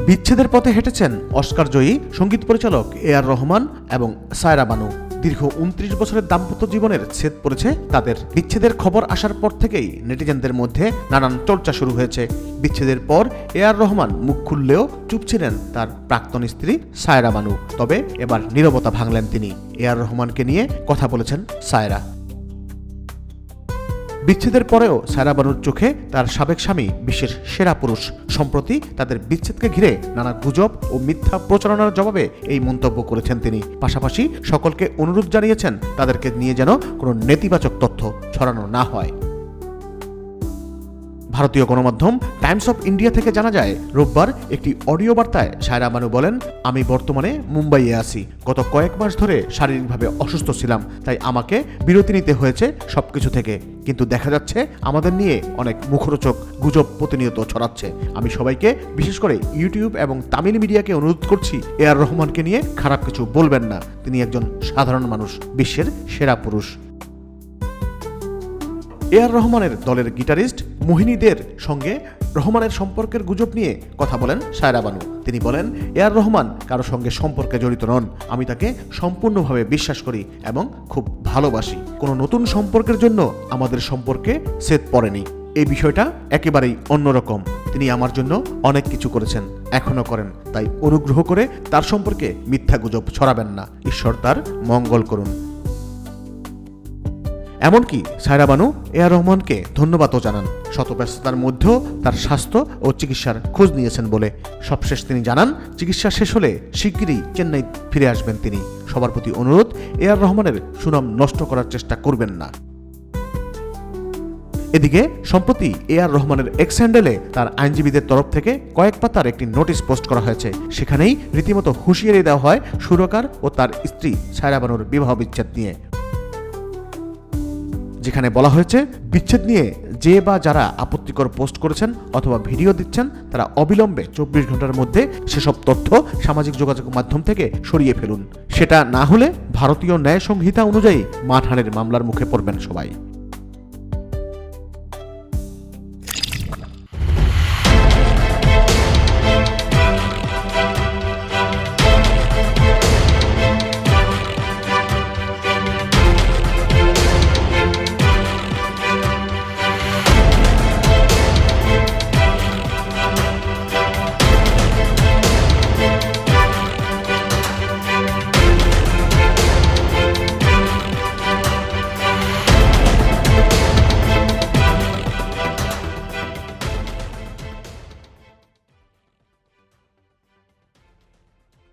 বিচ্ছেদের পথে হেঁটেছেন অস্কারজয়ী সঙ্গীত পরিচালক এ.আর রহমান এবং সায়রা বানু। দীর্ঘ ২৯ বছরের দাম্পত্য জীবনের ছেদ পড়েছে তাদের। বিচ্ছেদের খবর আসার পর থেকেই নেটিজেনদের মধ্যে নানান চর্চা শুরু হয়েছে। বিচ্ছেদের পর এ.আর রহমান মুখ খুললেও চুপ ছিলেন তার প্রাক্তন স্ত্রী সায়রা বানু। তবে এবার নীরবতা ভাঙলেন তিনি। এ.আর রহমানকে নিয়ে কথা বলেছেন সায়রা। বিচ্ছেদের পরেও সায়রা বানুর চোখে তার সাবেক স্বামী বিশ্বের সেরা পুরুষ। সম্প্রতি তাদের বিচ্ছেদকে ঘিরে নানা গুজব ও মিথ্যা প্রচারণার জবাবে এই মন্তব্য করেছেন তিনি। পাশাপাশি সকলকে অনুরোধ জানিয়েছেন তাদেরকে নিয়ে যেন কোনো নেতিবাচক তথ্য ছড়ানো না হয়। ভারতীয় গণমাধ্যম টাইমস অফ ইন্ডিয়া থেকে জানা যায়, রোববার একটি অডিও বার্তায় সায়রা বানু বলেন, আমি বর্তমানে মুম্বাইয়ে আছি। গত কয়েক মাস ধরে শারীরিকভাবে অসুস্থ ছিলাম, তাই আমাকে বিরতি নিতে হয়েছে সবকিছু থেকে। কিন্তু দেখা যাচ্ছে আমাদের নিয়ে অনেক মুখরোচক গুজব প্রতিনিয়ত ছড়াচ্ছে। আমি সবাইকে, বিশেষ করে ইউটিউব এবং তামিল মিডিয়াকে অনুরোধ করছি, এ.আর রহমানকে নিয়ে খারাপ কিছু বলবেন না। তিনি একজন সাধারণ মানুষ, বিশ্বের সেরা পুরুষ। এ.আর রহমানের দলের গিটারিস্ট মোহিনী দের সঙ্গে রহমানের সম্পর্কের গুজব নিয়ে কথা বলেন সায়রা বানু। তিনি বলেন, এ.আর রহমান কারো সঙ্গে সম্পর্কে জড়িত নন। আমি তাকে সম্পূর্ণভাবে বিশ্বাস করি এবং খুব ভালোবাসি। কোনো নতুন সম্পর্কের জন্য আমাদের সম্পর্কে ছেদ পড়েনি। এই বিষয়টা একেবারেই অন্যরকম। তিনি আমার জন্য অনেক কিছু করেছেন, এখনো করেন। তাই অনুগ্রহ করে তার সম্পর্কে মিথ্যা গুজব ছড়াবেন না। ঈশ্বর তার মঙ্গল করুন। এমনকি সায়রা বানু এ.আর রহমানকে ধন্যবাদও জানান। শতব্যস্ততার মধ্যেও তার স্বাস্থ্য ও চিকিৎসার খোঁজ নিয়েছেন বলে। সবশেষ তিনি জানান, চিকিৎসা শেষ হলে শিগগিরই চেন্নাই ফিরে আসবেন তিনি। সবার প্রতি অনুরোধ, এ.আর রহমানের সুনাম নষ্ট করার চেষ্টা করবেন না। এদিকে সম্প্রতি এ.আর রহমানের এক্স হ্যান্ডেলে তার আইনজীবীদের তরফ থেকে কয়েক পাতার একটি নোটিশ পোস্ট করা হয়েছে। সেখানেই রীতিমতো হুঁশিয়ারি দেওয়া হয় সুরকার ও তার স্ত্রী সায়রা বানুর বিবাহ বিচ্ছেদ নিয়ে। যেখানে বলা হয়েছে, বিচ্ছেদ নিয়ে যে বা যারা আপত্তিকর পোস্ট করেছেন অথবা ভিডিও দিচ্ছেন, তারা অবিলম্বে ২৪ ঘন্টার মধ্যে সেসব তথ্য সামাজিক যোগাযোগ মাধ্যম থেকে সরিয়ে ফেলুন। সেটা না হলে ভারতীয় ন্যায় সংহিতা অনুযায়ী মানহানির মামলার মুখে পড়বেন সবাই।